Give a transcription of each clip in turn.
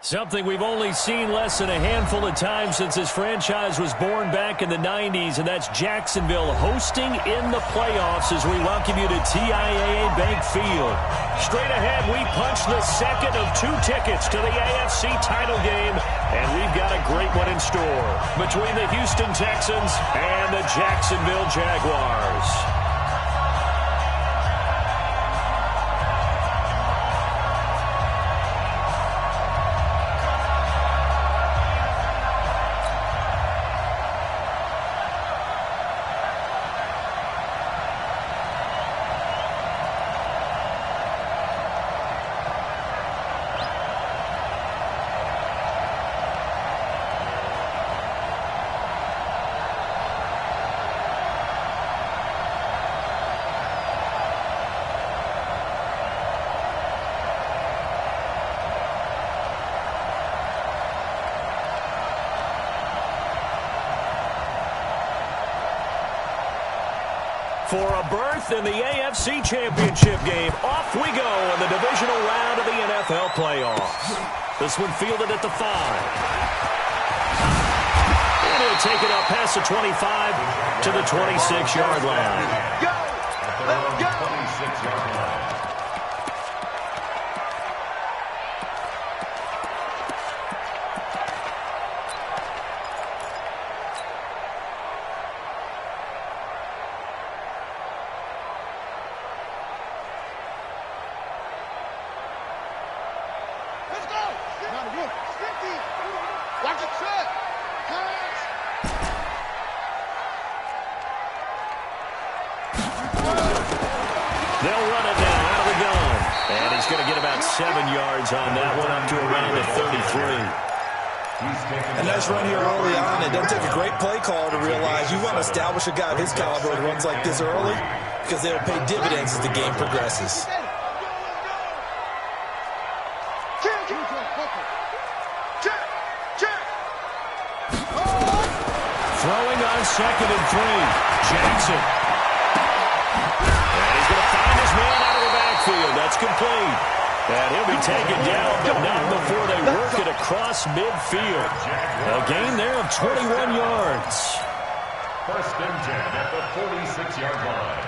Something we've only seen less than a handful of times since this franchise was born back in the 90s, and that's Jacksonville hosting in the playoffs as we welcome you to TIAA Bank Field. Straight ahead, we punch the second of 2 tickets to the AFC title game, and we've got a great one in store between the Houston Texans and the Jacksonville Jaguars. For a berth in the AFC Championship game, off we go in the divisional round of the NFL playoffs. This one fielded at the 5. And he'll take it up past the 25 to the 26-yard line. Go! Let's go! 26-yard line. They'll run it now out of the gun. And he's going to get about 7 yards on that one, up to around the 33. A nice run here early on. It doesn't take a great play caller to realize you want to establish a guy of his caliber who runs like this early, because they'll pay dividends as the game progresses. Throwing on 2nd and 3. Jackson. And he's going to find his man out of the backfield. That's complete. And he'll be taken down, but not before they work it across midfield. A gain there of 21 yards. 1st and 10 at the 46-yard line.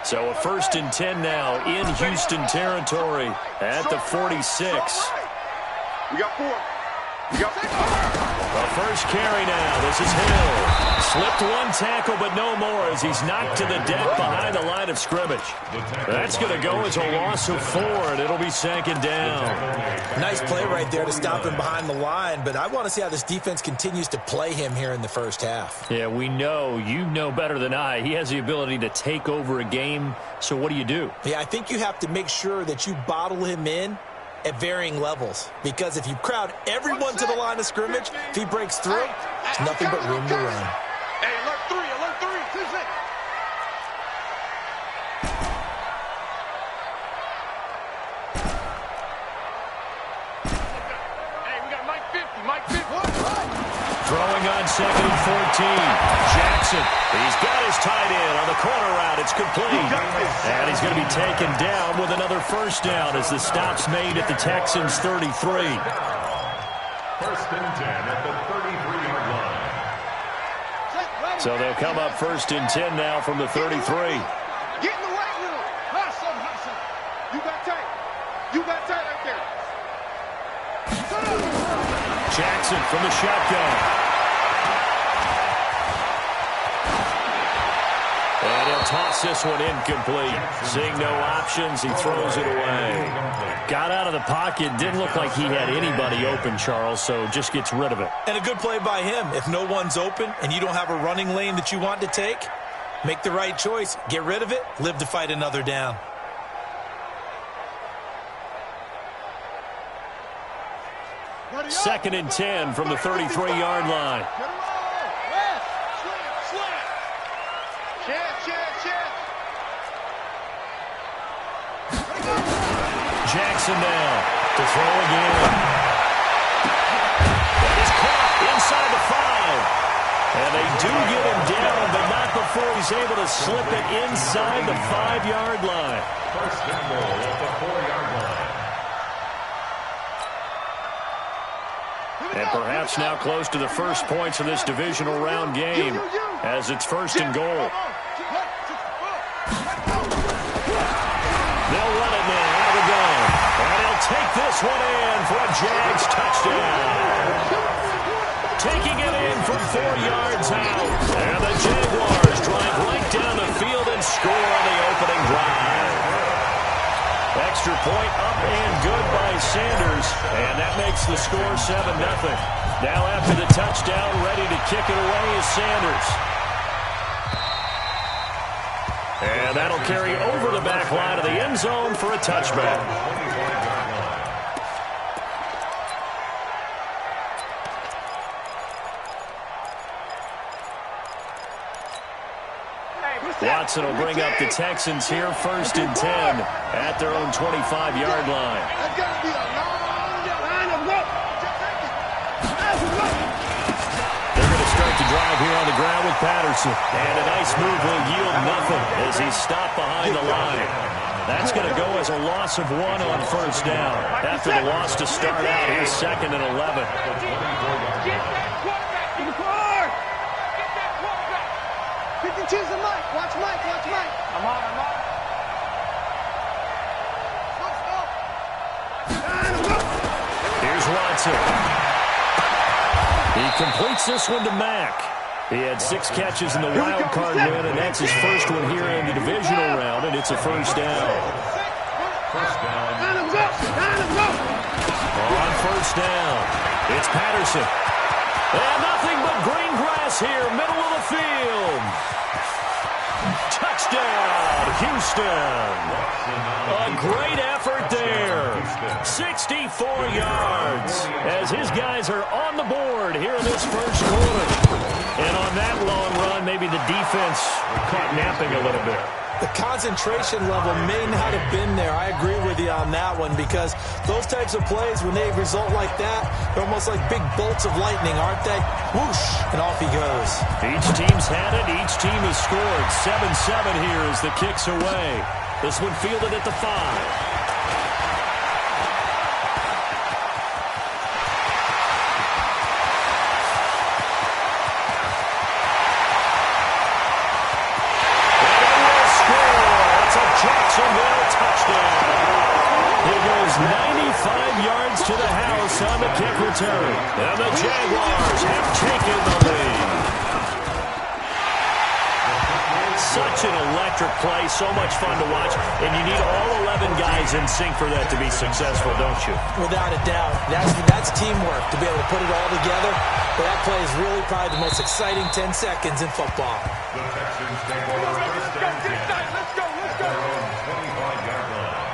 So a 1st and 10 now in Houston territory at the 46. We got 4. We got 4. The first carry now. This is Hill. Slipped one tackle, but no more as he's knocked to the deck behind the line of scrimmage. That's going to go as a loss of 4, and it'll be 2nd down. Nice play right there to stop him behind the line, but I want to see how this defense continues to play him here in the first half. Yeah, we know. You know better than I. He has the ability to take over a game, so what do? Yeah, I think you have to make sure that you bottle him in at varying levels, because if you crowd everyone to the line of scrimmage, if he breaks through, there's nothing but room to run. Hey, alert 3, alert 3. 2-6. Hey, we got Mike 50, Mike 50. Throwing on 2nd and 14. Jackson, he's got his tight end on the corner route. It's complete. And he's going to be taken down with another 1st down as the stop's made at the Texans' 33. 1st and 10 at the 33-yard line. So they'll come up 1st and 10 now from the 33. Get in the right room. Hustle, hustle. You got tight. You got tight right there. Jackson from the shotgun. And he'll toss this one incomplete. Seeing no options, he throws it away. Got out of the pocket. Didn't look like he had anybody open, Charles, so just gets rid of it. And a good play by him. If no one's open and you don't have a running lane that you want to take, make the right choice. Get rid of it. Live to fight another down. Second and 10 from the 33-yard line. Jackson now to throw again. That is caught inside the 5. And they do get him down, but not he's able to slip it inside the 5-yard line. First and goal at the 4-yard line. And perhaps now close to the first points of this divisional round game as it's first and goal. They'll run it now out of the gun. And he'll take this one in for a Jags touchdown. Taking it in from 4 yards out. And the Jaguars drive right down the field and score on the opening drive. Extra point up and good by Sanders. And that makes the score 7-0. Now after the touchdown, ready to kick it away is Sanders. And that'll carry over the back line of the end zone for a touchback. Watson will bring up the Texans here first and 10 at their own 25-yard line. That's got to be a long line of work. They're going to start the drive here on the ground with Patterson. And a nice move will yield nothing as he's stopped behind the line. That's going to go as a loss of 1 on first down. After the loss to start out, here's 2nd and 11. Get that quarterback in the car. Get that quarterback. Pick and choose the mic. Watch Mike. Watch Mike. I'm on. Here's Watson. He completes this one to Mack. He had 6 catches in the wild card win, and that's his first one here in the divisional round, and it's a first down. First down. On first down, it's Patterson. And nothing but green grass here, middle of the field. Touchdown, Houston. A great effort there. 64 yards as his guys are on the board here in this first quarter. And on that long run, maybe the defense caught napping a little bit. The concentration level may not have been there. I agree with you on that one because those types of plays, when they result like that, they're almost like big bolts of lightning, aren't they? Whoosh, and off he goes. Each team's had it. Each team has scored. 7-7 here as the kick's away. This one fielded at the 5. Jacksonville touchdown. He goes 95 yards to the house on the kick return. And the Jaguars have taken the lead. Such an electric play, so much fun to watch. And you need all 11 guys in sync for that to be successful, don't you? Without a doubt. That's teamwork to be able to put it all together. But that play is really probably the most exciting 10 seconds in football. The Texans take over first and 10. Let's go. Their own 25-yard line.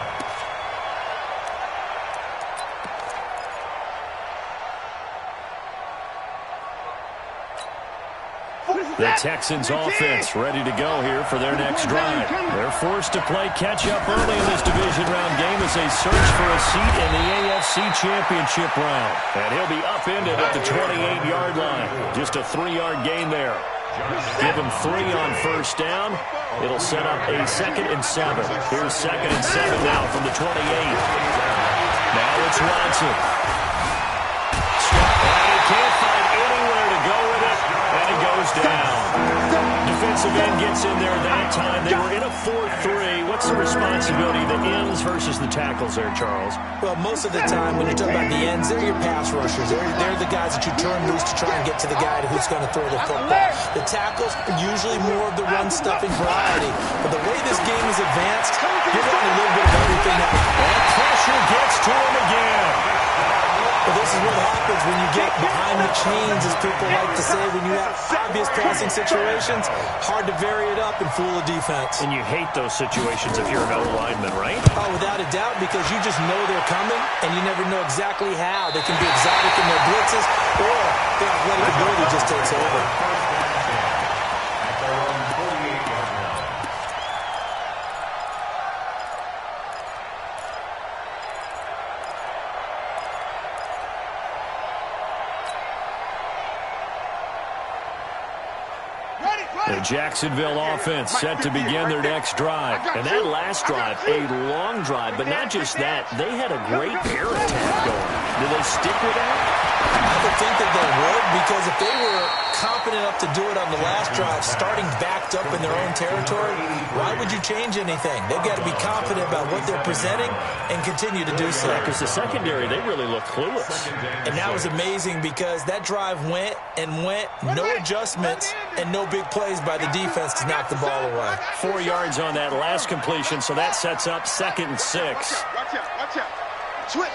The Texans offense ready to go here for their next drive. They're forced to play catch-up early in this division round game as they search for a seat in the AFC Championship round. And he'll be upended at the 28-yard line. Just a 3-yard gain there. Give him 3 on first down. It'll set up a 2nd and 7. Here's 2nd and 7 now from the 28. Now it's Watson. And he can't find anywhere to go with it. And he goes down. Defensive end gets in there that time. They were in a 4-3. What's the responsibility, the ends versus the tackles there, Charles? Well, most of the time when you talk about the ends, they're your pass rushers. They're the guys that you turn loose to try and get to the guy who's going to throw the football. The tackles are usually more of the run-stuffing variety. But the way this game is advanced, you're getting a little bit of everything now. And pressure gets to him again. But this is what happens when you get behind the chains, as people like to say. When you have obvious passing situations, hard to vary it up and fool a defense. And you hate those situations if you're an O-lineman, right? Oh, without a doubt, because you just know they're coming, and you never know exactly how. They can be exotic in their blitzes, or their athletic ability just takes over. At their own 48-yard line. Ready. The Jacksonville offense set to begin their next drive. And that last drive, a long drive, but not just that. They had a great air attack going. Do they stick with that? I would think that they would, because if they were confident enough to do it on the last drive, starting backed up in their own territory, why would you change anything? They've got to be confident about what they're presenting and continue to do so. Because the secondary, they really look clueless. And that was amazing because that drive went and went, no adjustments, and no big plays by the defense to knock the ball away. 4 yards on that last completion, so that sets up 2nd and 6. Watch out, watch out. Switch.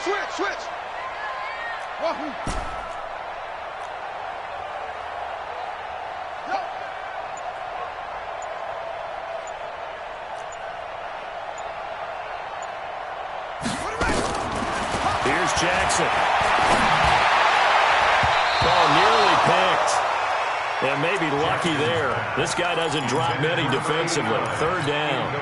Wahoo. Here's Jackson. Oh, nearly picked. And maybe lucky there. This guy doesn't drop many defensively. 3rd down.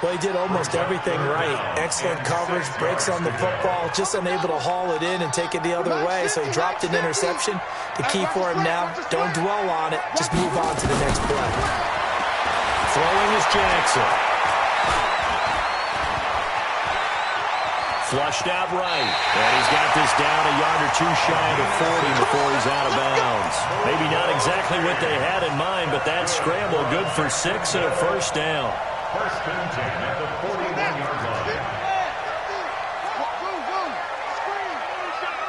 Well, he did almost everything right. Excellent coverage, breaks on the football, just unable to haul it in and take it the other way. So he dropped an interception. The key for him now, don't dwell on it. Just move on to the next play. Throwing is Jackson. Flushed out right. And he's got this down a yard or two shy of the 40 before he's out of bounds. Maybe not exactly what they had in mind, but that scramble good for 6 and a 1st down. 1st and 10 at the 41-yard line. Boom. Screen.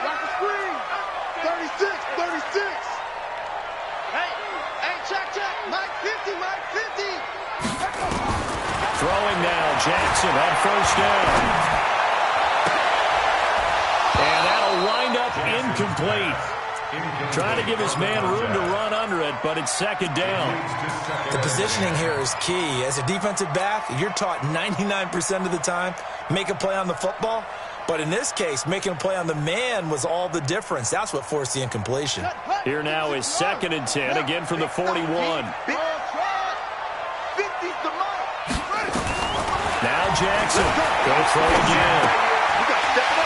Watch the screen. 36. Hey, check. Mike 50. Throwing now, Jackson on 1st down. And that'll wind up incomplete. Trying to give his man room to run under it, but it's 2nd down. The positioning here is key. As a defensive back, you're taught 99% of the time, make a play on the football. But in this case, making a play on the man was all the difference. That's what forced the incompletion. Here now is 2nd and 10, again from the 41. Now Jackson, going to throw again.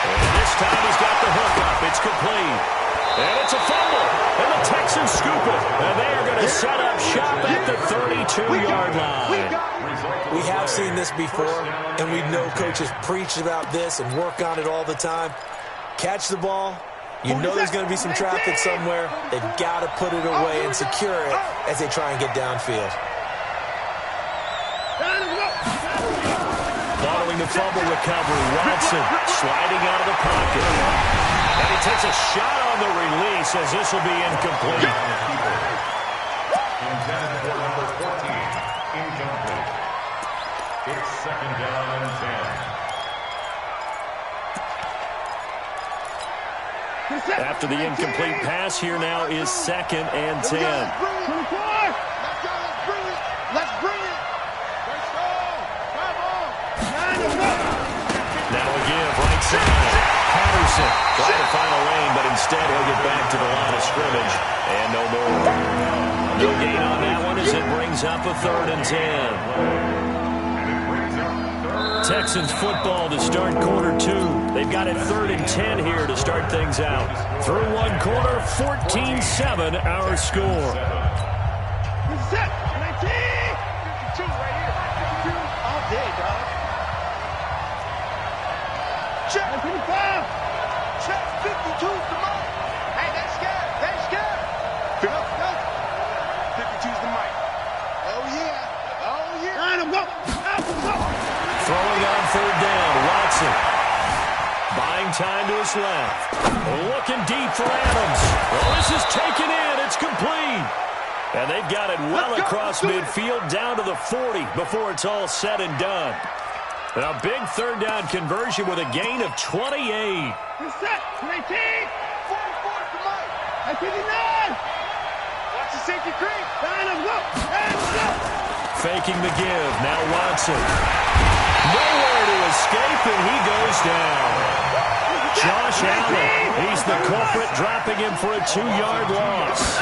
And this time he's got the hook up. It's complete. And it's a fumble. And the Texans scoop it. And they are going to set up shop at the 32-yard line. We have seen this before, and we know coaches preach about this and work on it all the time. Catch the ball. You know there's going to be some traffic somewhere. They've got to put it away and secure it as they try and get downfield. Following the fumble recovery, Watson sliding out of the pocket. And he takes a shot on the release as this will be incomplete. Intended for number 14, incomplete. It's 2nd down and 10. After the incomplete pass, here now is 2nd and 10. Let's bring it. Now a give, right side. Patterson trying to find a lane, but instead he'll get back to the line of scrimmage. And no more. No gain on that one as it brings up a 3rd and 10. Texans football to start quarter 2. They've got it 3rd and 10 here to start things out. Through one quarter, 14-7 our score. Set. 19. 52 right here. 52 all day, dog. Check 55. Check 52 's the mark. Hey, that's scared. That's scared. 52's the mic. Oh, yeah. Line him up. Throwing on 3rd down, Watson. Buying time to his left. Looking deep for Adams. Well, this is taken in. It's complete. And they've got it well across midfield down to the 40 before it's all said and done. A big 3rd down conversion with a gain of 28. Set. 19. 44 to Mike. 59. Watch the safety creep. Line him up. Faking the give. Now Watson. Nowhere to escape, and he goes down. Josh Allen, he's the culprit, dropping him for a 2-yard loss.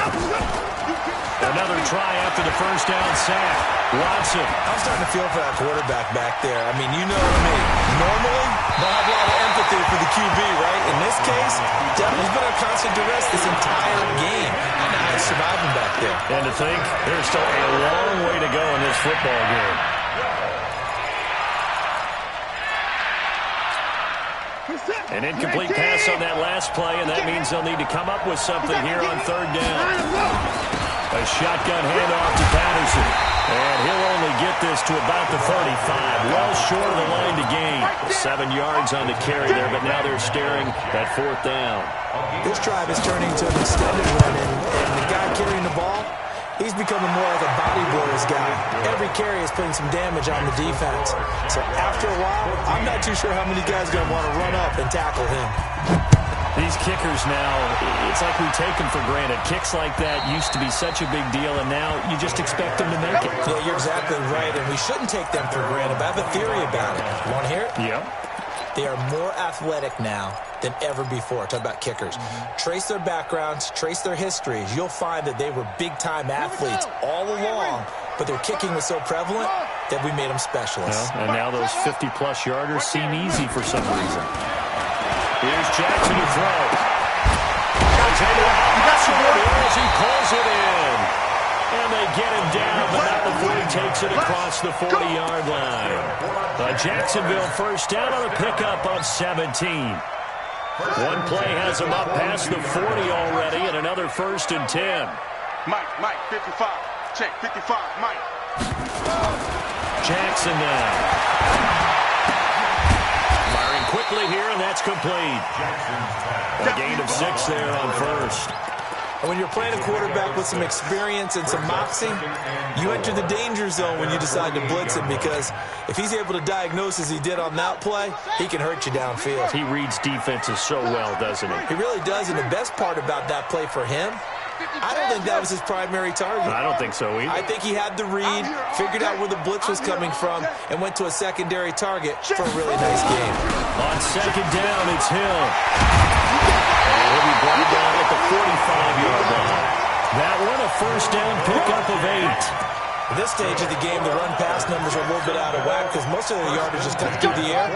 Another try after the 1st down sack. Watson. I'm starting to feel for that quarterback back there. I mean, you know me. Normally, they'll have a lot of empathy for the QB, right? In this case, he's been under constant duress this entire game. I know how he's surviving back back there. And to think, there's still a long way to go in this football game. An incomplete pass on that last play, and that means they'll need to come up with something here on third down. A shotgun handoff to Patterson. And he'll only get this to about the 35. Well short of the line to gain. 7 yards on the carry there, but now they're staring at fourth down. This drive is turning to an extended run, and the guy carrying the ball, he's becoming more like a body blows guy. Every carry is putting some damage on the defense. So after a while, I'm not too sure how many guys are going to want to run up and tackle him. These kickers now, it's like we take them for granted. Kicks like that used to be such a big deal, and now you just expect them to make it. Yeah, you're exactly right, and we shouldn't take them for granted. But I have a theory about it. You want to hear it? Yep. They are more athletic now than ever before. Talk about kickers. Trace their backgrounds, trace their histories. You'll find that they were big-time athletes all along, but their kicking was so prevalent that we made them specialists. And now those 50-plus yarders seem easy for some reason. Here's Jackson to throw. As he pulls it in. And they get him down, but not before he takes it across the 40-yard line. Jacksonville first down on a pickup of 17. One play has him up past the 40 already, and another 1st and 10. Mike, 55. Check, 55, Mike. Jackson now. Firing quickly here, and that's complete. A gain of 6 there on first. And when you're playing a quarterback with some experience and some moxie, you enter the danger zone when you decide to blitz him, because if he's able to diagnose as he did on that play, he can hurt you downfield. He reads defenses so well, doesn't he? He really does, and the best part about that play for him, I don't think that was his primary target. I don't think so either. I think he had the read, figured out where the blitz was coming from, and went to a secondary target for a really nice game. On second down, it's Hill. And he'll be brought down at the 45-yard line. That one, a first down pickup of 8. At this stage of the game, the run-pass numbers are a little bit out of whack because most of the yardage is cut through the air.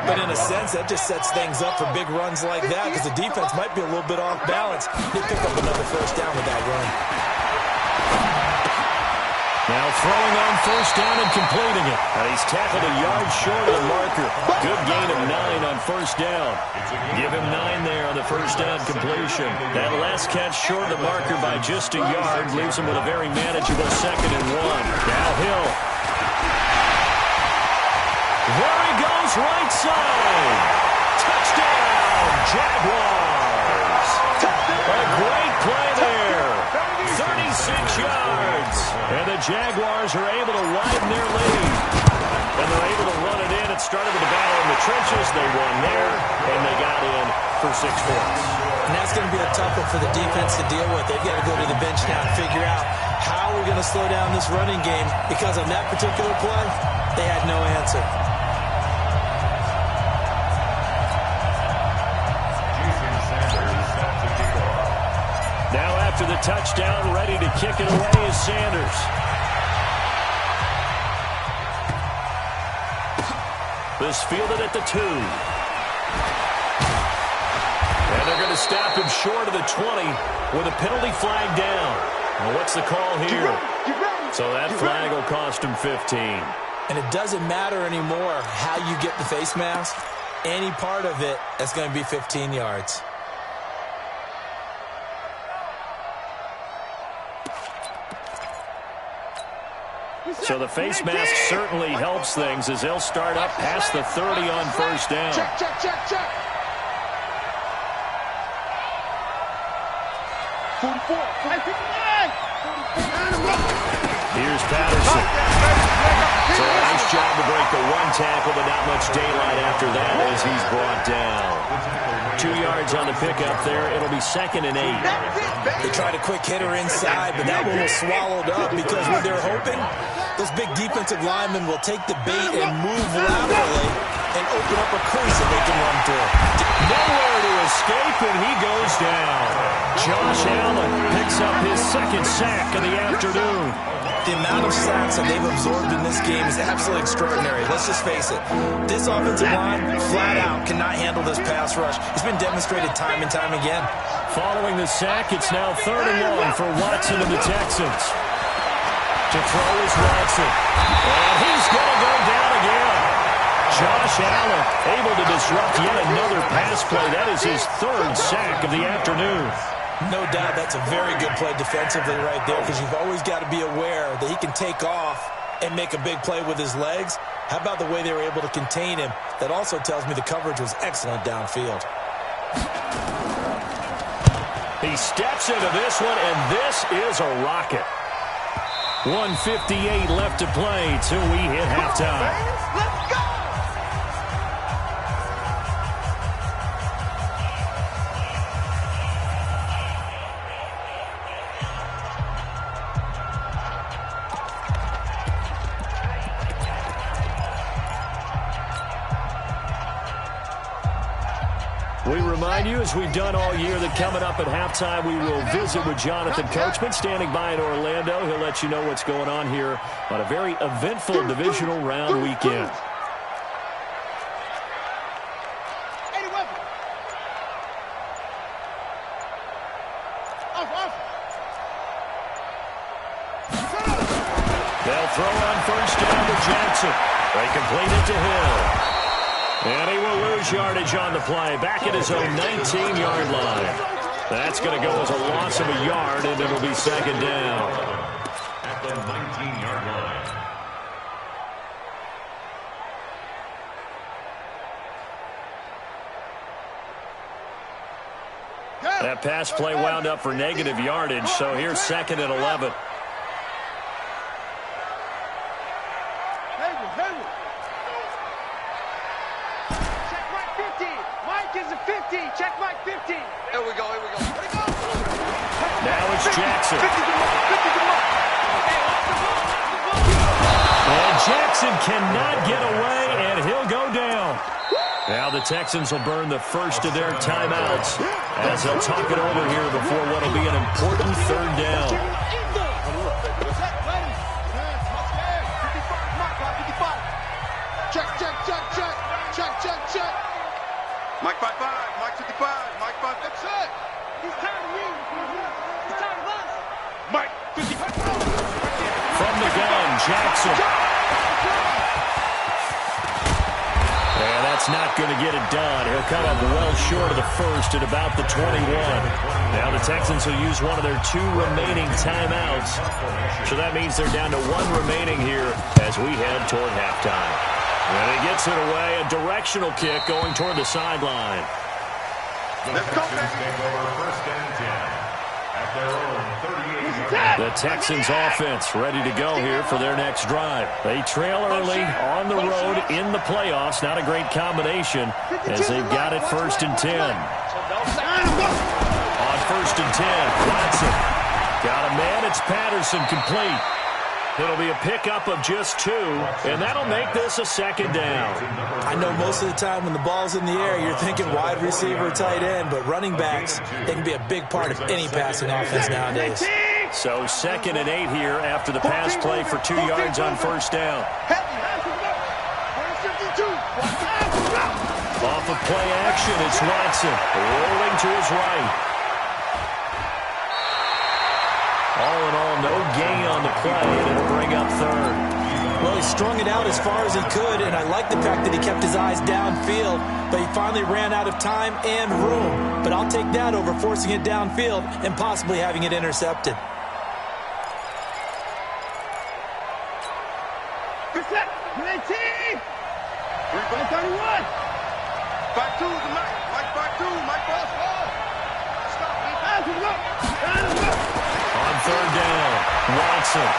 But in a sense, that just sets things up for big runs like that because the defense might be a little bit off balance. They pick up another first down with that run. Now throwing on first down and completing it. And he's tackled a yard short of the marker. Good gain of 9 on first down. Give him 9 there on the first down completion. That last catch short of the marker by just a yard leaves him with a very manageable 2nd and 1. Now Hill. There he goes, right side. Touchdown, Jaguars. A great play there. 36 yards. And the Jaguars are able to widen their lead. And they're able to run it in. It started with a battle in the trenches. They won there, and they got in for 6 points. And that's going to be a tough one for the defense to deal with. They've got to go to the bench now and figure out how we're going to slow down this running game, because on that particular play, they had no answer. Now after the touchdown, ready to kick it away is Sanders. This fielded at the 2. And they're going to stop him short of the 20 with a penalty flag down. Well, what's the call here? So that flag will cost him 15. And it doesn't matter anymore how you get the face mask. Any part of it, that's going to be 15 yards. So the face mask certainly helps things as they'll start up past the 30 on first down. Check. 44. Here's Patterson. So a nice job to break the 1 tackle, but not much daylight after that as he's brought down. 2 yards on the pickup there. It'll be 2nd and 8. They tried a quick hitter inside, but that one was swallowed up because what they're hoping, those big defensive linemen will take the bait and move laterally and open up a crease that they can run through. Nowhere to escape, and he goes down. Josh Allen picks up his second sack of the afternoon. The amount of sacks that they've absorbed in this game is absolutely extraordinary. Let's just face it. This offensive line, flat out, cannot handle this pass rush. It's been demonstrated time and time again. Following the sack, it's now 3rd and long for Watson and the Texans. To throw is Watson. And he's going to go down again. Josh Allen able to disrupt yet another pass play. That is his 3rd sack of the afternoon. No doubt that's a very good play defensively right there, because you've always got to be aware that he can take off and make a big play with his legs. How about the way they were able to contain him? That also tells me the coverage was excellent downfield. He steps into this one, and this is a rocket. 1:58 left to play till we hit halftime. Let's go! We remind you, as we've done all year, that coming up at halftime, we will visit with Jonathan Coachman, standing by in Orlando. He'll let you know what's going on here on a very eventful divisional round weekend. They'll throw on first down to Jackson. They complete it to Hill. And he will lose yardage on the play, back at his own 19-yard line. That's going to go as a loss of a yard, and it'll be 2nd down. At the 19-yard line. That pass play wound up for negative yardage, so here's 2nd and 11. Check Mike 50. Here we go. Now it's Jackson. 50 And Jackson cannot get away, and he'll go down. Now the Texans will burn the first of their timeouts as they'll talk it over here before what will be an important 3rd down. Check. Mike 5-5, Mike 55, Mike 5. That's it. He's tired of you. He's tired of us. Mike 55. From the gun, Jackson. And that's not going to get it done. He'll come up well short of the first at about the 21. Now the Texans will use one of their 2 remaining timeouts. So that means they're down to 1 remaining here as we head toward halftime. And he gets it away, a directional kick going toward the sideline. Let's go, take over 1st and 10 at their own 38. The Texans offense ready to go here for their next drive. They trail early on the road in the playoffs. Not a great combination as they've got it 1st and 10. On 1st and 10, Watson. Got a man, it's Patterson, complete. It'll be a pickup of just 2, and that'll make this a 2nd down. I know most of the time when the ball's in the air, you're thinking wide receiver, tight end, but running backs, they can be a big part of any passing offense nowadays. So 2nd and 8 here after the pass play for 2 yards on 1st down. Off of play action, it's Watson rolling to his right. All in all, no gain on the play, and it'll bring up 3rd. Well, he strung it out as far as he could, and I like the fact that he kept his eyes downfield, but he finally ran out of time and room. But I'll take that over forcing it downfield and possibly having it intercepted. Good set. Good team. 31. 5-2 is Mike. Mike 5-2. Mike 5-4. Stop. On 3rd down, Watson.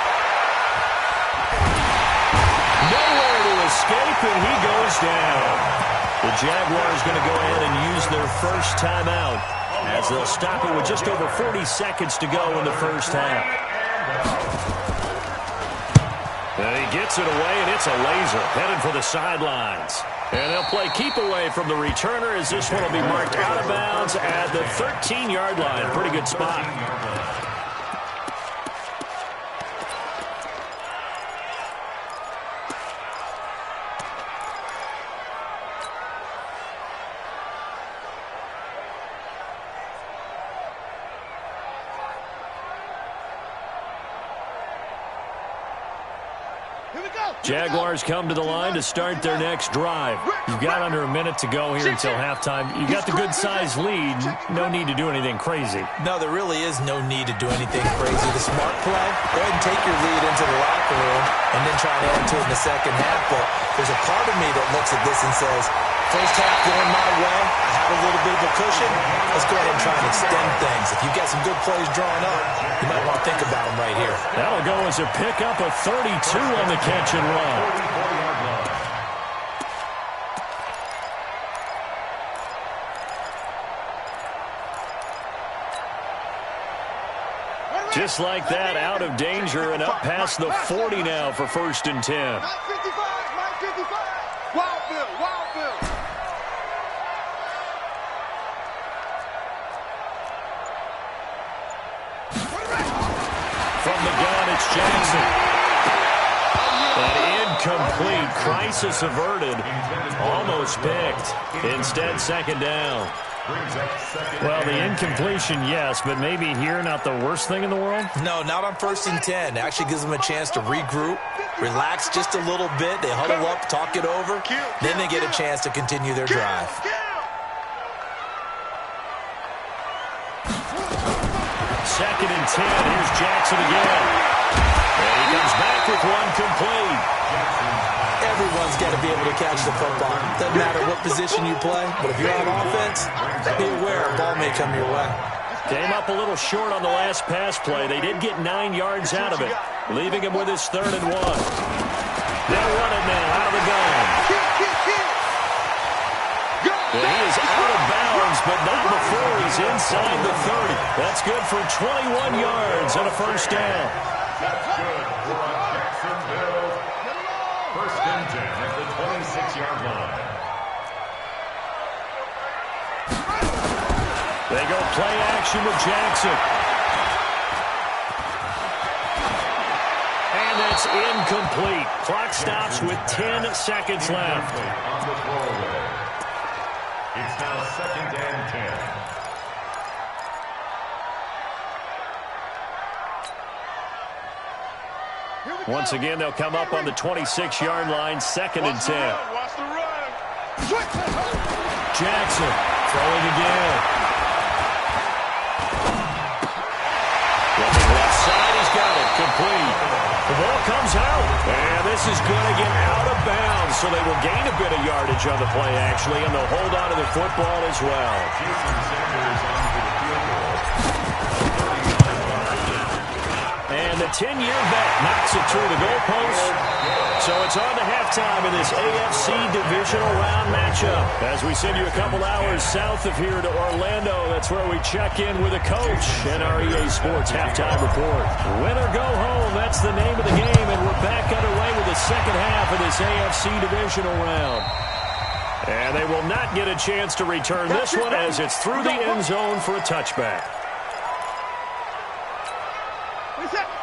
Nowhere to escape, and he goes down. The Jaguars going to go ahead and use their first timeout as they'll stop it with just over 40 seconds to go in the first half. And he gets it away, and it's a laser headed for the sidelines. And they'll play keep away from the returner as this one will be marked out of bounds at the 13-yard line. Pretty good spot. Jaguars come to the line to start their next drive. You've got under a minute to go here until halftime. You've got the good-sized lead. No need to do anything crazy. No, there really is no need to do anything crazy. The smart play, go ahead and take your lead into the locker room and then try to add to it in the second half. But there's a part of me that looks at this and says, first half going my way, I have a little bit of a cushion. Let's go ahead and try and extend things. If you've got some good plays drawn up, you might want to think about them right here. That'll go as a pickup of 32 on the catch and run. Just like that, out of danger and up past the 40 now for 1st and 10. 955, 955. Wild Bill, Wild Bill. From the gun, it's Jackson. An incomplete, crisis averted, almost picked. Instead, 2nd down. Well, the incompletion, yes, but maybe here not the worst thing in the world? No, not on 1st and 10. It actually gives them a chance to regroup, relax just a little bit. They huddle up, talk it over. Then they get a chance to continue their drive. 2nd and 10. Here's Jackson again. And he comes back with one complete. Everyone's got to be able to catch the football. Doesn't matter what position you play, but if you're on offense, be aware a ball may come your way. Came up a little short on the last pass play. They did get 9 yards out of it, leaving him with his 3rd and 1. They'll run it now out of the gun. And he is out of bounds, but not before he's inside the 30. That's good for 21 yards and a 1st down. That's good for a Jacksonville 1st and 10 at the 26-yard line. They go play action with Jackson. And that's incomplete. Clock stops with 10 seconds left. On the throwaway. It's now 2nd and 10. Once again, they'll come up on the 26-yard line, 2nd and 10. Watch the run. Jackson throwing again. Looking left side, he's got it, complete. The ball comes out, and this is going to get out of bounds, so they will gain a bit of yardage on the play, actually, and they'll hold on to the football as well. Jason Sanders on for the field goal. And the 10-year vet knocks it through the goalpost. So it's on to halftime in this AFC Divisional round matchup. As we send you a couple hours south of here to Orlando, that's where we check in with a coach and our EA Sports halftime report. Win or go home, that's the name of the game, and we're back underway with the second half of this AFC Divisional round. And they will not get a chance to return this one as it's through the end zone for a touchback.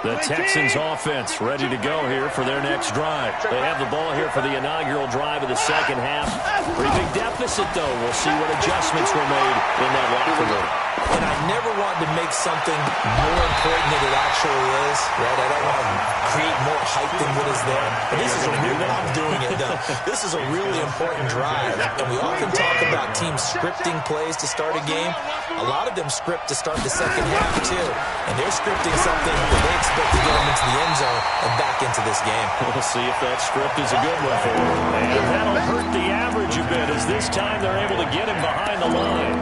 The Texans offense ready to go here for their next drive. They have the ball here for the inaugural drive of the second half. Pretty big deficit, though. We'll see what adjustments were made in that locker room. And I never want to make something more important than it actually is, right? I don't want to create more hype than what is there. But this is a real, I'm doing it, though. This is a really important drive. And we often talk about teams scripting plays to start a game. A lot of them script to start the second half, too. And they're scripting something that they expect to get them into the end zone and back into this game. We'll see if that script is a good one for them. And that'll hurt the average a bit as this time they're able to get him behind the line.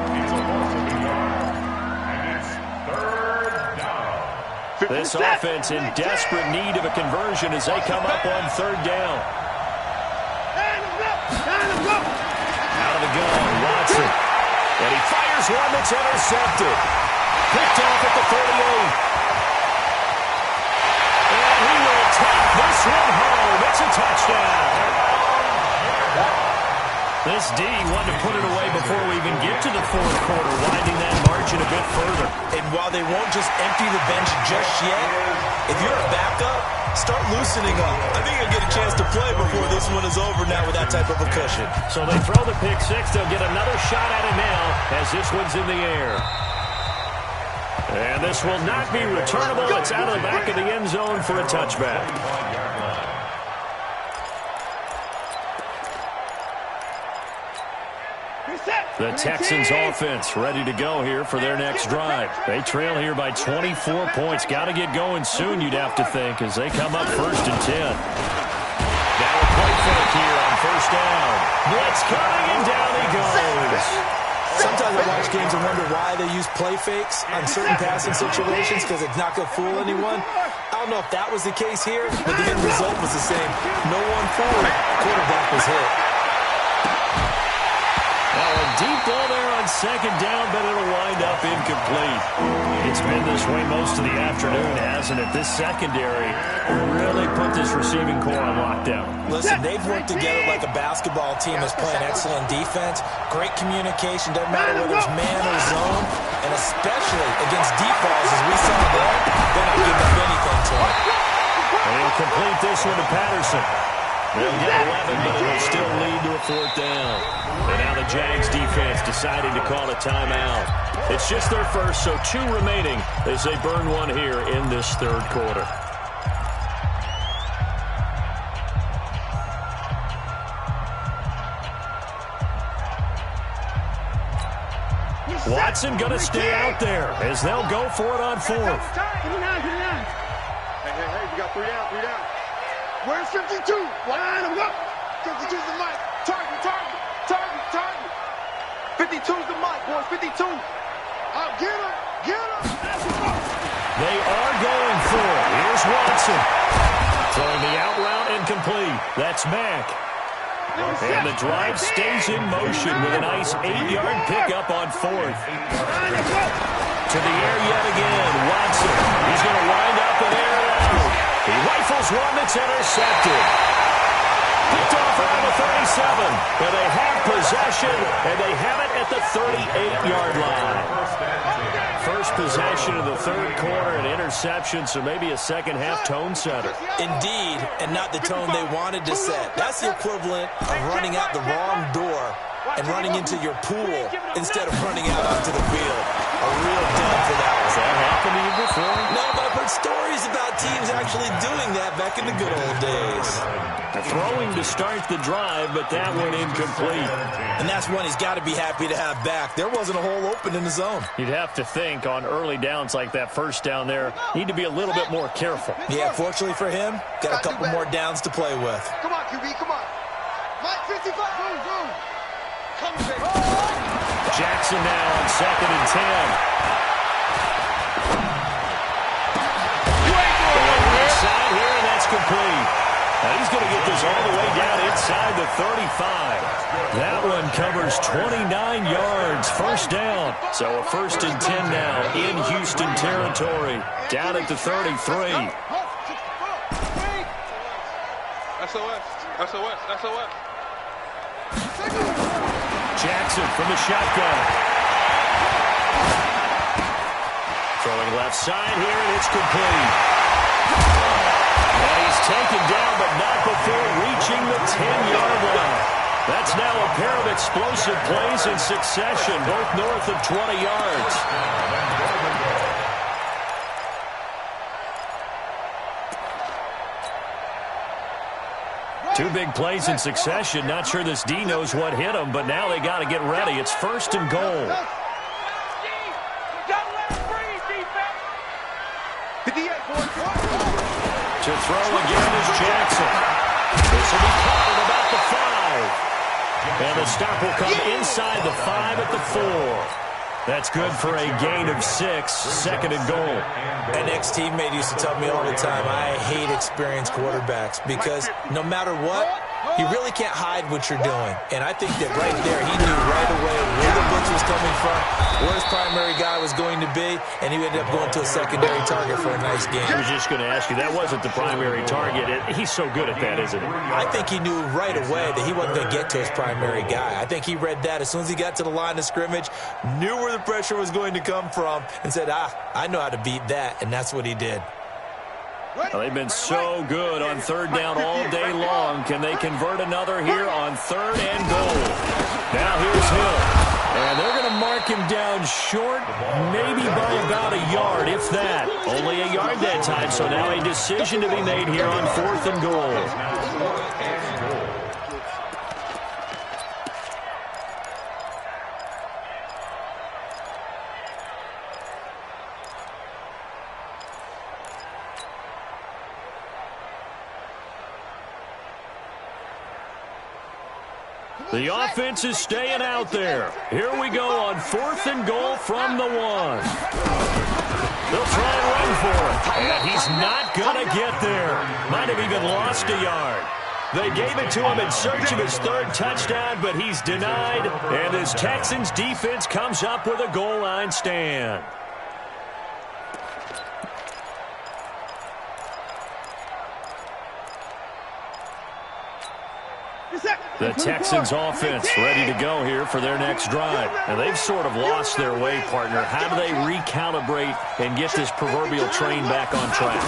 This offense in desperate need of a conversion as they come up on 3rd down. Out of the gun, Watson. And he fires one that's intercepted. Picked off at the 38. And he will take this one home. It's a touchdown. D wanted to put it away before we even get to the fourth quarter, widening that margin a bit further. And while they won't just empty the bench just yet, if you're a backup, start loosening up. I think you'll get a chance to play before this one is over now with that type of a cushion. So they throw the pick six. They'll get another shot at it now as this one's in the air. And this will not be returnable. It's out of the back of the end zone for a touchback. The Texans offense ready to go here for their next drive. They trail here by 24 points. Got to get going soon, you'd have to think, as they come up 1st and 10. Now a play fake here on 1st down. Blitz coming, and down he goes. Sometimes I watch games and wonder why they use play fakes on certain passing situations, because it's not going to fool anyone. I don't know if that was the case here, but the end result was the same. No one forward. Quarterback was hit. Well, a deep ball there on 2nd down, but it'll wind up incomplete. It's been this way most of the afternoon, hasn't it? This secondary really put this receiving core on lockdown. Listen, they've worked together like a basketball team that's playing excellent defense. Great communication, doesn't matter whether it's man or zone, and especially against deep balls, as we saw there, they're not giving up anything to them. And he'll complete this one to Patterson. They'll get 11, but it'll still lead to a 4th down. And now the Jags defense deciding to call a timeout. It's just their first, so 2 remaining as they burn one here in this 3rd quarter. Watson going to stay out there as they'll go for it on 4th. Hey, you got 3 down. Where's 52? Line him up. 52's the mic. Target. 52's the mic, boys. 52. Out, get him. They are going for it. Here's Watson. Throwing the out route incomplete. That's Mack. And the drive stays in motion with a nice 8-yard pickup on 4th. To the air yet again. Watson. He's going to wind up and air it out. He rifles one that's intercepted. Picked off around the 37. And they have possession, and they have it at the 38-yard line. First possession of the 3rd quarter, an interception, so maybe a second-half tone setter. Indeed, and not the tone they wanted to set. That's the equivalent of running out the wrong door and running into your pool instead of running out onto the field. A real dud for that one. Has that happened to you before? No, but I've heard stories about teams actually doing that back in the good old days. Throwing to start the drive, but that one incomplete. And that's one he's got to be happy to have back. There wasn't a hole open in the zone. You'd have to think on early downs like that 1st down there, need to be a little bit more careful. Yeah, fortunately for him, got a couple more downs to play with. Come on, QB, come on. Mike, 55. Go. Come on, baby. Jackson now on 2nd and 10. Side here, and that's complete. Now he's going to get this all the way down inside the 35. That one covers 29 yards. 1st down. So a 1st and 10 now in Houston territory. Down at the 33. SOS. Jackson from the shotgun. Throwing left side here, and it's complete. And he's taken down, but not before reaching the 10-yard line. That's now a pair of explosive plays in succession, both north of 20 yards. Two big plays in succession. Not sure this D knows what hit him, but now they got to get ready. It's 1st and goal. To throw again is Jackson. This will be caught at about the 5. And the stop will come inside the 5 at the 4. That's good for a gain of 6. 2nd and goal. An ex-teammate used to tell me all the time, I hate experienced quarterbacks because no matter what, you really can't hide what you're doing. And I think that right there, he knew right away where the blitz was coming from, where his primary guy was going to be, and he ended up going to a secondary target for a nice game. I was just going to ask you, that wasn't the primary target. He's so good at that, isn't he? I think he knew right away that he wasn't going to get to his primary guy. I think he read that as soon as he got to the line of scrimmage, knew where the pressure was going to come from, and said, I know how to beat that, and that's what he did. Well, they've been so good on third down all day long. Can they convert another here on 3rd and goal? Now here's Hill. And they're going to mark him down short, maybe by about a yard, if that. Only a yard that time, so now a decision to be made here on 4th and goal. The offense is staying out there. Here we go on 4th and goal from the 1. They'll try and run for it. And he's not going to get there. Might have even lost a yard. They gave it to him in search of his 3rd touchdown, but he's denied. And this Texans defense comes up with a goal line stand. The Texans offense ready to go here for their next drive. And they've sort of lost their way, partner. How do they recalibrate and get this proverbial train back on track?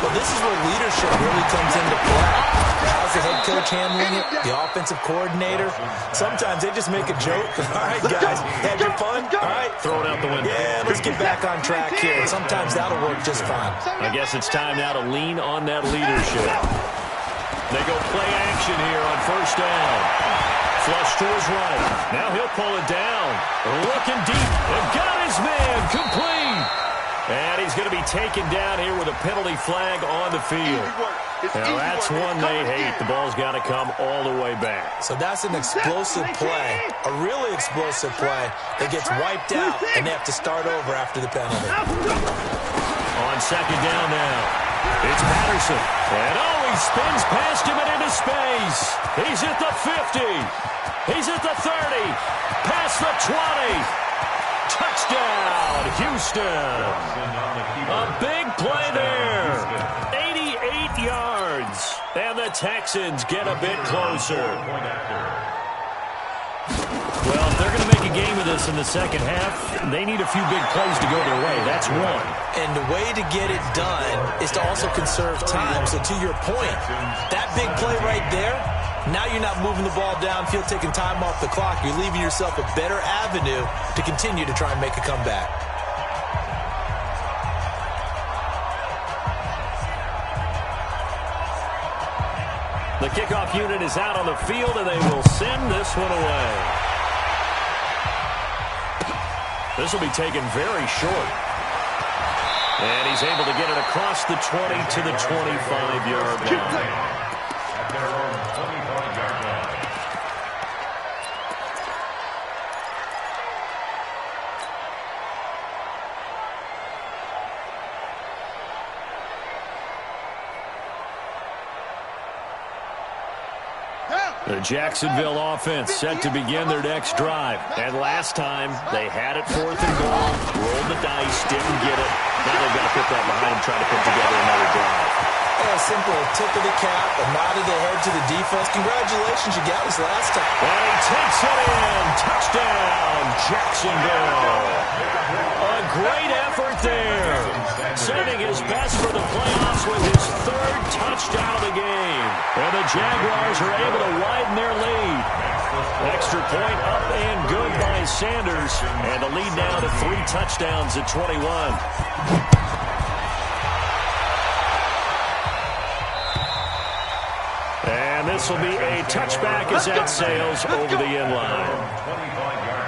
Well, this is where leadership really comes into play. How's the head coach handling it? The offensive coordinator? Sometimes they just make a joke. All right, guys, had your fun? All right. Throw it out the window. Yeah, let's get back on track here. Sometimes that'll work just fine. I guess it's time now to lean on that leadership. They go play action here on 1st down. Flush to his right. Now he'll pull it down. Looking deep. And got his man complete. And he's going to be taken down here with a penalty flag on the field. Now that's one they hate. The ball's got to come all the way back. So that's an explosive play, a really explosive play that gets wiped out, and they have to start over after the penalty. On 2nd down now. It's Patterson. And he spins past him and into space. He's at the 50. He's at the 30. Past the 20. Touchdown, Houston. A big play there. 88 yards. And the Texans get a bit closer. Well, if they're going to make a game of this in the second half, they need a few big plays to go their way. That's one. And the way to get it done is to also conserve time. So to your point, that big play right there, now you're not moving the ball downfield, taking time off the clock. You're leaving yourself a better avenue to continue to try and make a comeback. The kickoff unit is out on the field, and they will send this one away. This will be taken very short. And he's able to get it across the 20 to the 25-yard line. At their own 25-yard line. The Jacksonville offense set to begin their next drive. And last time, they had it 4th and goal, rolled the dice, didn't get it. Now they've got to put that behind them, try to put together another drive. A simple tip of the cap, a nod of the head to the defense. Congratulations, you got us last time. And he takes it in. Touchdown, Jacksonville. A great effort there. Sending his best for the playoffs with his 3rd touchdown of the game. And the Jaguars are able to widen their lead. Extra point up and good by Sanders. And the lead now to 3 touchdowns at 21. And this will be a touchback as that sails over the end line. 25-yard line.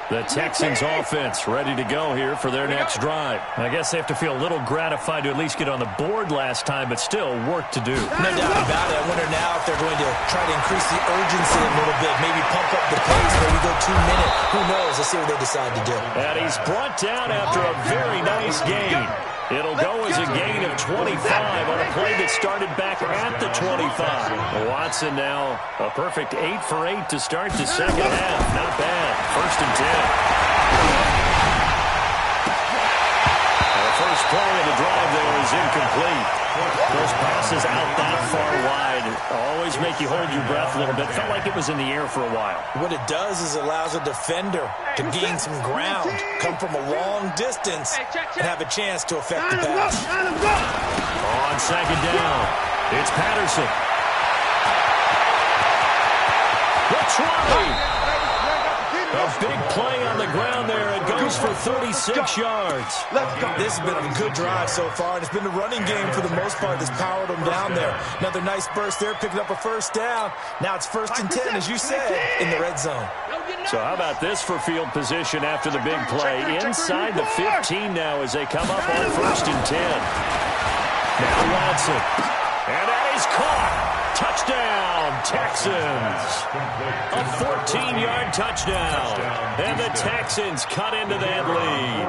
The Texans offense ready to go here for their next drive. I guess they have to feel a little gratified to at least get on the board last time, but still work to do. No doubt about it. I wonder now if they're going to try to increase the urgency a little bit, maybe pump up the pace, maybe go 2 minutes. Who knows? Let's see what they decide to do. And he's brought down after a very nice gain. It'll go as a gain of 25 on a play that started back at the 25. Watson now a perfect 8 for 8 to start the second half. Not bad. 1st and 10. The first play of the drive there is incomplete. Those passes out that far wide always make you hold your breath a little bit. Felt like it was in the air for a while. What it does is it allows a defender to gain some ground, come from a long distance, and have a chance to affect the pass. On second down, it's Patterson. The try. A big play on the ground there. It goes for 36 yards. This has been a good drive so far, and it's been the running game for the most part that's powered them down there. Another nice burst there, picking up a first down. Now it's 1st and 10, as you said, in the red zone. So how about this for field position after the big play? Inside the 15 now as they come up on 1st and 10. Now Watson. And that is caught. Touchdown, Texans. A 14-yard touchdown. And the Texans cut into that lead.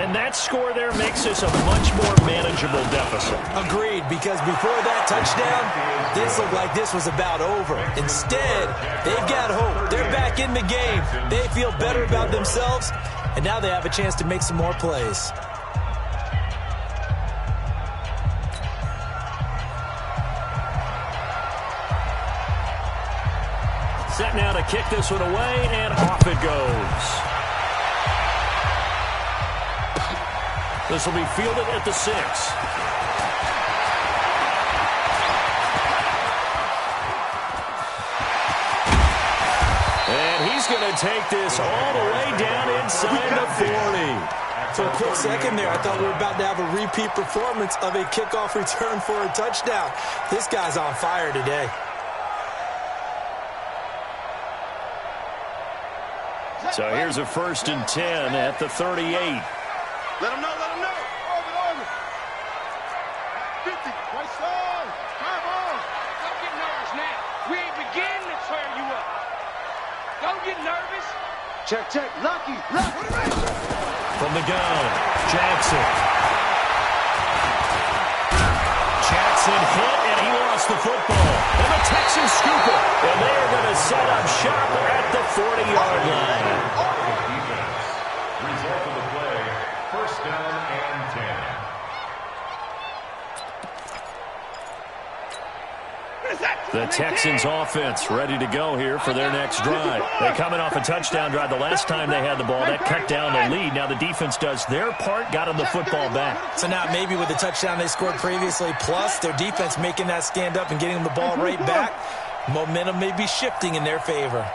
And that score there makes this a much more manageable deficit. Agreed, because before that touchdown, this looked like this was about over. Instead, they've got hope. They're back in the game. They feel better about themselves, and now they have a chance to make some more plays. Set now to kick this one away, and off it goes. This will be fielded at the 6. And he's going to take this all the way down inside the 40. For a quick second there, I thought we were about to have a repeat performance of a kickoff return for a touchdown. This guy's on fire today. So here's a 1st and 10 at the 38. Let him know, let him know. Over. 50, right side. Come on. Don't get nervous now. We ain't beginning to tear you up. Don't get nervous. Check. Lucky. From the gun, Jackson hit, and he lost the football. And the Texans scoop it. And they are going to set up shop at the 40-yard line. Result of the play, 1st down and 10. The Texans offense ready to go here for their next drive. They're coming off a touchdown drive. The last time they had the ball, that cut down the lead. Now the defense does their part, got them the football back. So now maybe with the touchdown they scored previously, plus their defense making that stand up and getting them the ball right back, momentum may be shifting in their favor.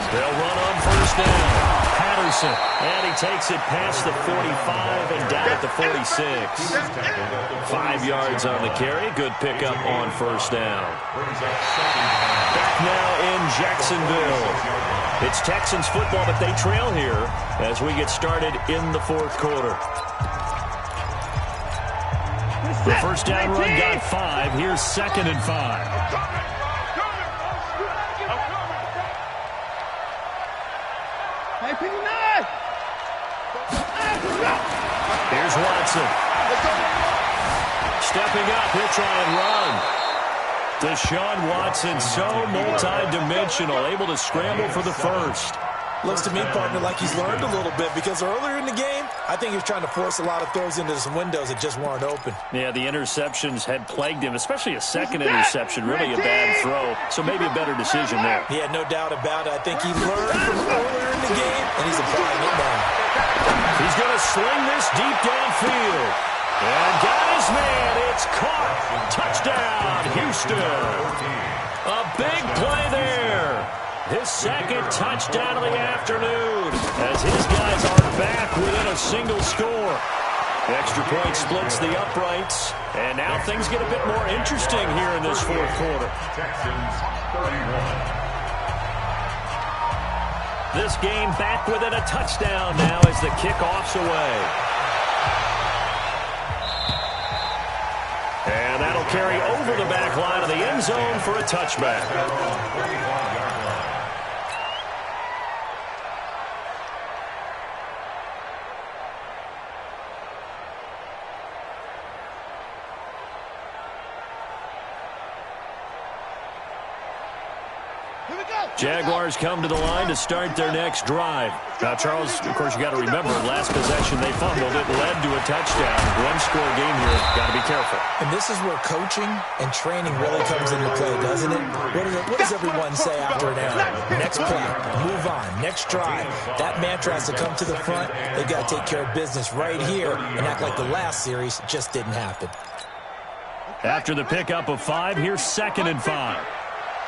They'll run on 1st down. Patterson, and he takes it past the 45 and down at the 46. 5 yards on the carry. Good pickup on 1st down. Back now in Jacksonville. It's Texans football, but they trail here as we get started in the 4th quarter. The 1st down run got 5. Here's 2nd and 5. Here's Watson. Stepping up, he'll try and run. Deshaun Watson, so multi-dimensional, able to scramble for the 1st. Looks to me, partner, like he's learned a little bit, because earlier in the game, I think he was trying to force a lot of throws into some windows that just weren't open. Yeah, the interceptions had plagued him, especially a second interception, really a bad throw. So maybe a better decision there. Yeah, no doubt about it. I think he learned from earlier in the game, and he's applying it now. He's going to sling this deep downfield. And got his man. It's caught. Touchdown, Houston. A big play there. His 2nd touchdown of the afternoon as his guys are back within a single score. The extra point splits the uprights, and now things get a bit more interesting here in this 4th quarter. Texans 31. This game back within a touchdown now as the kickoff's away. And that'll carry over the back line of the end zone for a touchback. Jaguars come to the line to start their next drive. Now, Charles, of course, you got to remember, last possession they fumbled. It led to a touchdown. One-score game here. Got to be careful. And this is where coaching and training really comes into play, doesn't it? What does everyone say after an error? Next play, move on, next drive. That mantra has to come to the front. They've got to take care of business right here and act like the last series just didn't happen. After the pickup of 5, here's 2nd and 5.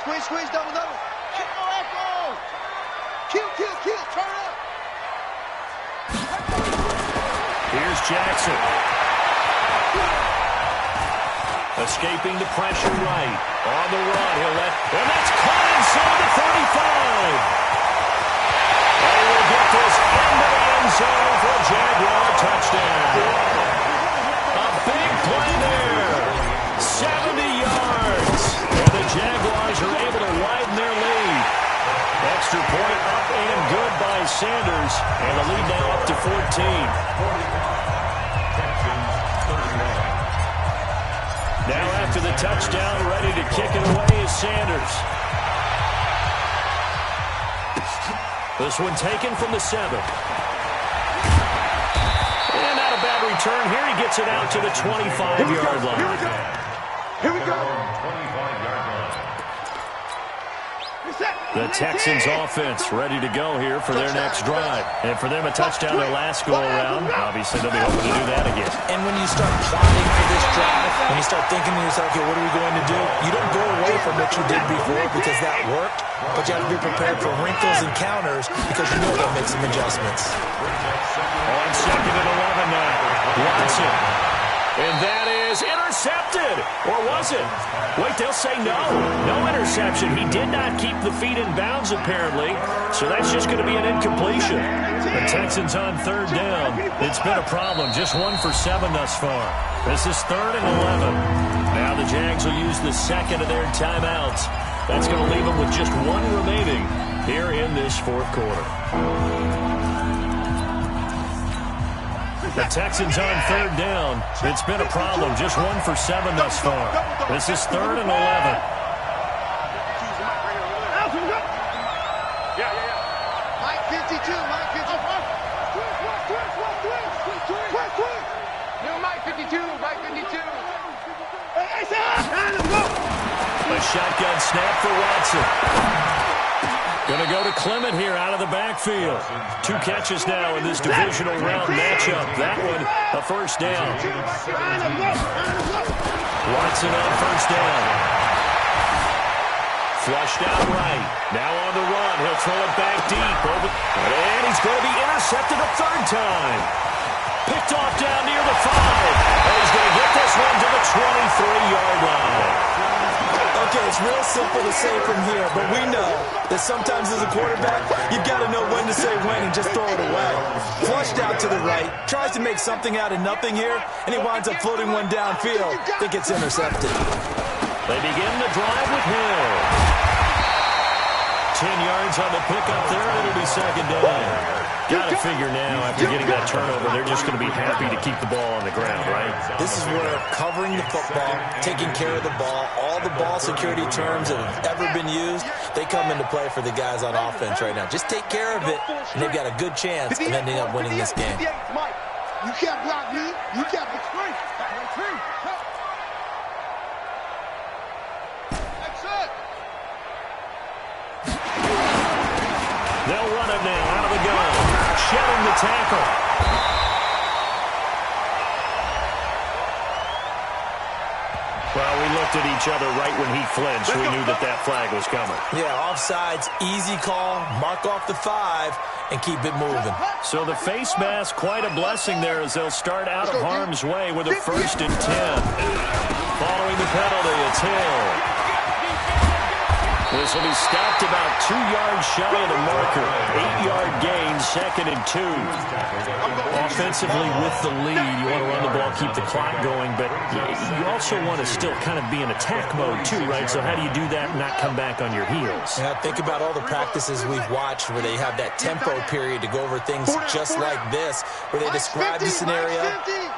Squeeze, squeeze, double, double. Kill, turn up. Here's Jackson. Escaping the pressure right. On the run, he'll let, and that's caught inside the 35. And we'll get this into the end zone for a Jaguar touchdown. A big play there. 70 yards. And the Jaguars are able to widen their lead. Extra point up and good by Sanders. And the lead now up to 14. Now after the touchdown, ready to kick it away is Sanders. This one taken from the 7. And not a bad return. Here he gets it out to the 25-yard line. Here we go. The Texans offense ready to go here for their next drive. And for them, a touchdown their last go-around. Obviously, they'll be hoping to do that again. And when you start plotting for this drive, when you start thinking to yourself, okay, what are we going to do? You don't go away from what you did before because that worked, but you have to be prepared for wrinkles and counters because you know they'll make some adjustments. On 2nd and 11 now. Watson. And that is intercepted. Or was it? Wait, they'll say no. No interception. He did not keep the feet in bounds, apparently. So that's just going to be an incompletion. The Texans on 3rd down. It's been a problem. Just 1 for 7 thus far. This is 3rd and 11. Now the Jags will use the 2nd of their timeouts. That's going to leave them with just 1 remaining here in this 4th quarter. The Texans on 3rd down. It's been a problem. Just 1 for 7 thus far. This is 3rd and 11. Mike 52, Mike 52. New Mike 52, Mike 52. A shotgun snap for Watson. Going to go to Clement here out of the backfield. 2 catches now in this divisional round matchup. That one, a first down. Watson on first down. Flushed out right. Now on the run. He'll throw it back deep. And he's going to be intercepted a 3rd time. Picked off down near the 5. And he's going to get this one to the 23-yard line. Okay, it's real simple to say from here, but we know that sometimes as a quarterback, you've got to know when to say when and just throw it away. Flushed out to the right, tries to make something out of nothing here, and he winds up floating one downfield that gets intercepted. They begin the drive with Hill. 10 yards on the pickup there, and it'll be 2nd down. Got to figure now, after getting that turnover, they're just going to be happy to keep the ball on the ground, right? This is where covering the football, taking care of the ball, all the ball security terms that have ever been used, they come into play for the guys on offense right now. Just take care of it, and they've got a good chance of ending up winning this game. Mike, you can't block me. You can't be free. That's it. They'll run it now out of the gun. Shedding the tackle. Well, we looked at each other right when he flinched. We knew that that flag was coming. Yeah, offsides, easy call, mark off the 5, and keep it moving. So the face mask, quite a blessing there as they'll start out of harm's way with a 1st and 10. Following the penalty, it's Hill. This will be stopped about 2 yards shy of the marker. 8-yard gain, 2nd and 2. Offensively with the lead, you want to run the ball, keep the clock going, but you also want to still kind of be in attack mode too, right? So how do you do that and not come back on your heels? Yeah, think about all the practices we've watched where they have that tempo period to go over things just like this, where they describe the scenario,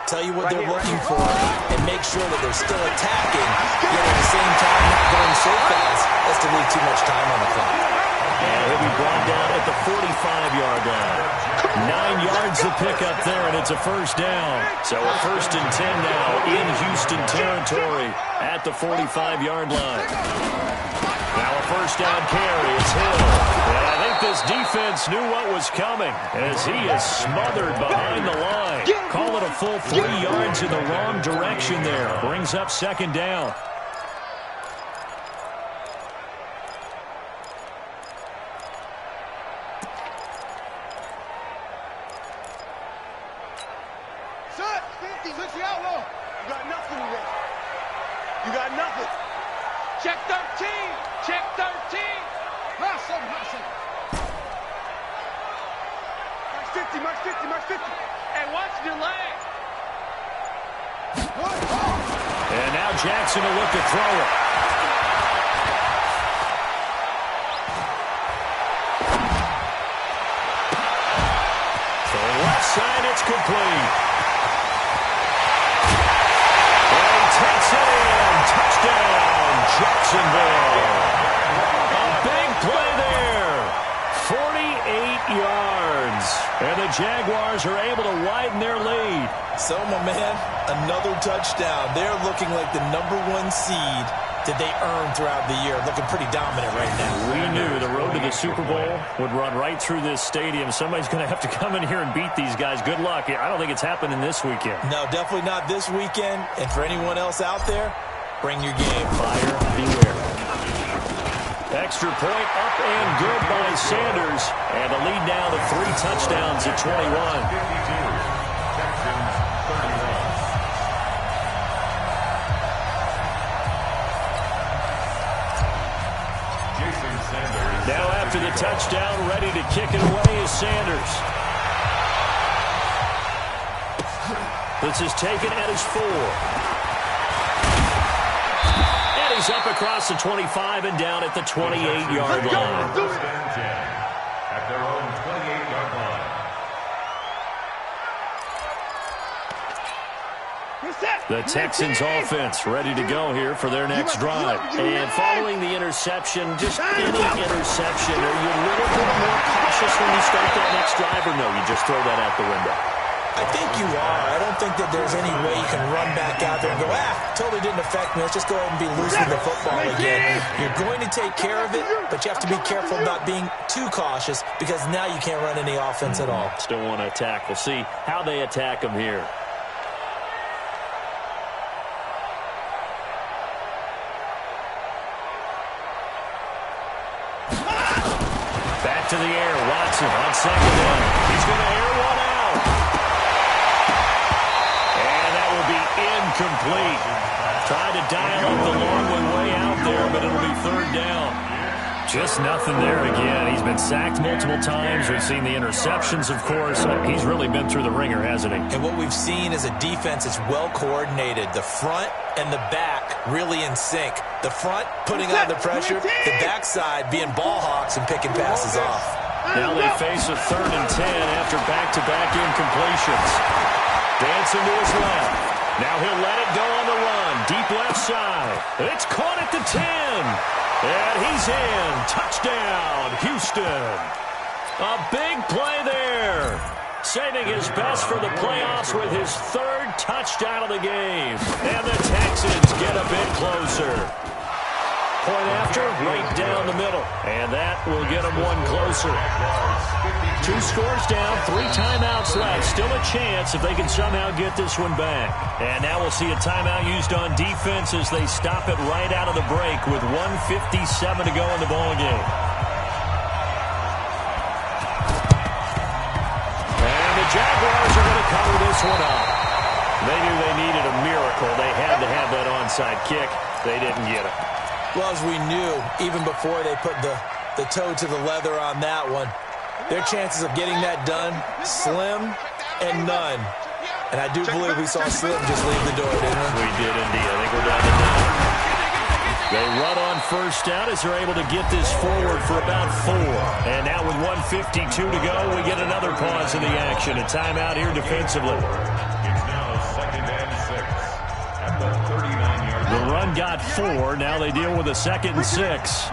tell you what they're looking for, and make sure that they're still attacking, yet at the same time not going so fast as to leave too much time on the clock. And he'll be brought down at the 45-yard line. 9 yards to pick up there, and it's a first down. So a 1st and 10 now in Houston territory at the 45-yard line. Now a first down carry. It's Hill. And I think this defense knew what was coming as he is smothered behind the line. Call it a full 3 yards in the wrong direction there. Brings up 2nd down. You got nothing. Check 13. Check 13. Max 50, Max 50, Max 50. And watch the leg. And now Jackson will look to throw it. To the left side, it's complete. Takes it in. Touchdown, Jacksonville. A big play there. 48 yards. And the Jaguars are able to widen their lead. So, my man, another touchdown. They're looking like the #1 seed that they earned throughout the year. Looking pretty dominant right now. We knew the road to the Super Bowl would run right through this stadium. Somebody's going to have to come in here and beat these guys. Good luck. I don't think it's happening this weekend. No, definitely not this weekend. And for anyone else out there, bring your game. Fire, beware. Extra point up and good by Sanders. And the lead now to 3 touchdowns at 21. 52. Texans 31. Now after the touchdown, ready to kick it away is Sanders. This is taken at his 4. And he's up across the 25 and down at the 28-yard line. First and 10 at their own 28-yard line. The Texans offense ready to go here for their next drive. And following the interception, just any interception, are you a little bit more cautious when you start that next drive, or no, you just throw that out the window? I think you are. I don't think that there's any way you can run back out there and go, totally didn't affect me. Let's just go ahead and be loose with the football again. You're going to take care of it, but you have to be careful not being too cautious because now you can't run any offense at all. Still want to attack. We'll see how they attack them here. Back to the air. Watson on 2nd down. He's going to air one out. And that will be incomplete. Tried to dial up the long one way out there, but it'll be 3rd down. Just nothing there again. He's been sacked multiple times. We've seen the interceptions, of course. He's really been through the ringer, hasn't he? And what we've seen is a defense that's well coordinated. The front and the back really in sync. The front putting on the pressure, the backside being ball hawks and picking passes off. Now they face a 3rd and 10 after back-to-back incompletions. Dancing to his left. Now he'll let it go on the run. Deep left side. It's caught at the 10. And he's in. Touchdown, Houston. A big play there. Saving his best for the playoffs with his 3rd touchdown of the game. And the Texans get a bit closer. Point after, right down the middle. And that will get them one closer. 2 scores down, 3 timeouts left. Still a chance if they can somehow get this one back. And now we'll see a timeout used on defense as they stop it right out of the break with 1:57 to go in the ballgame. And the Jaguars are going to cover this one up. They knew they needed a miracle. They had to have that onside kick. They didn't get it. Well, as we knew, even before they put the toe to the leather on that one, their chances of getting that done, slim and none. And I do believe we saw Slim just leave the door, didn't we? We did indeed. I think we're down to 9. They run on first down as they're able to get this forward for about 4. And now with 1:52 to go, we get another pause in the action. A timeout here defensively. It's now 2nd and 6 at the 39-yard line. The run got 4. Now they deal with a 2nd and 6.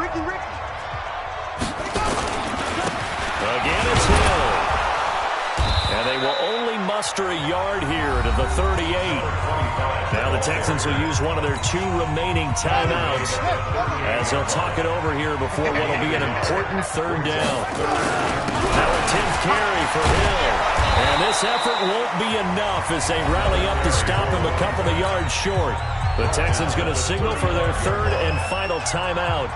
Again, it's Hill. And they will only muster a yard here to the 38. Now the Texans will use one of their 2 remaining timeouts as they'll talk it over here before what will be an important 3rd down. Now a 10th carry for Hill. And this effort won't be enough as they rally up to stop him a couple of yards short. The Texans going to signal for their 3rd and final timeout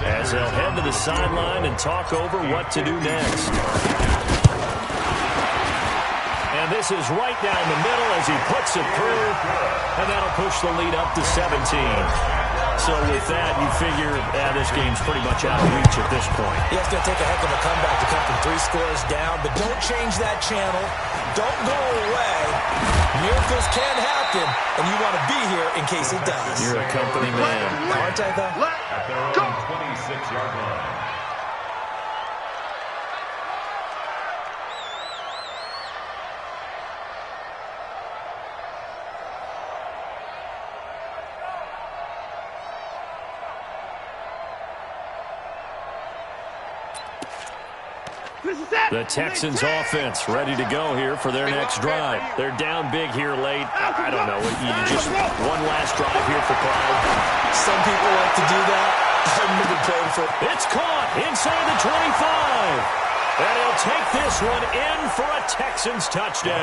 as they'll head to the sideline and talk over what to do next. And this is right down the middle as he puts it through, and that'll push the lead up to 17. So with that, you figure this game's pretty much out of reach at this point. Yeah, it's going to take a heck of a comeback to come from 3 scores down, but don't change that channel. Don't go away. Miracles can happen, and you want to be here in case it does. You're a company man. Aren't I, though? At their own 26-yard line. The Texans offense ready to go here for their next drive. They're down big here late. I don't know. You just one last drive here for pride. Some people like to do that. I've never played for. It's caught inside the 25. And he'll take this one in for a Texans touchdown.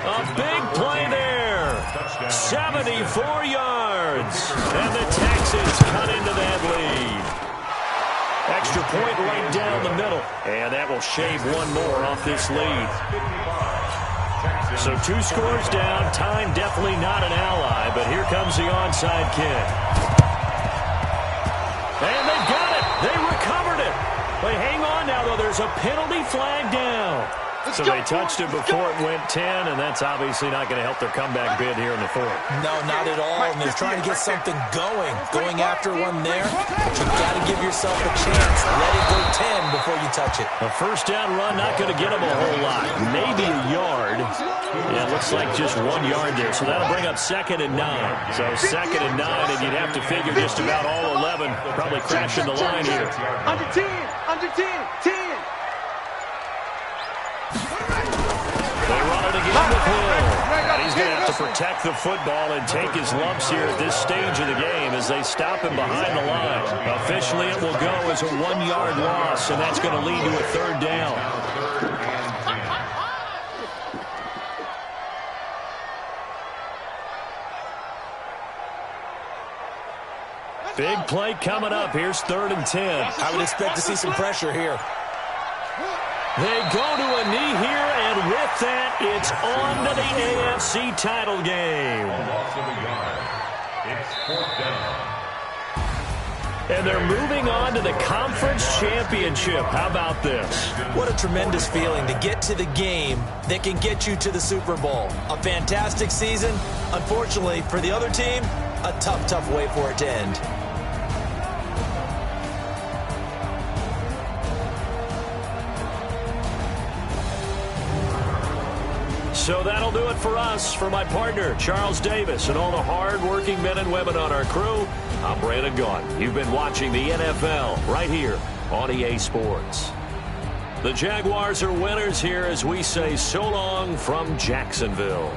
A big play there. 74 yards. And the Texans cut into that lead. Extra point right down the middle. And that will shave one more off this lead. So 2 scores down. Time definitely not an ally. But here comes the onside kick. And they've got it. They recovered it. But hang on now, though. There's a penalty flag down. So they touched it before it went 10, and that's obviously not going to help their comeback bid here in the 4th. No, not at all. And they're trying to get something going after one there. But you've got to give yourself a chance. Let it go 10 before you touch it. A first down run, not going to get them a whole lot. Maybe a yard. Yeah, it looks like just 1 yard there. So that'll bring up 2nd and 9. So 2nd and 9, and you'd have to figure just about all 11 probably crashing the line here. Under 10, under 10, 10. They run it again with Hill. And he's going to have to protect the football and take his lumps here at this stage of the game as they stop him behind the line. Officially, it will go as a 1-yard loss, and that's going to lead to a 3rd down. Big play coming up. Here's 3rd and 10. I would expect to see some pressure here. They go to a knee here, and with that, it's on to the AFC title game. Loss of a yard. It's 4th down. And they're moving on to the conference championship. How about this? What a tremendous feeling to get to the game that can get you to the Super Bowl. A fantastic season. Unfortunately, for the other team, a tough, tough way for it to end. So that'll do it for us. For my partner, Charles Davis, and all the hard-working men and women on our crew, I'm Brandon Gaudin. You've been watching the NFL right here on EA Sports. The Jaguars are winners here as we say so long from Jacksonville.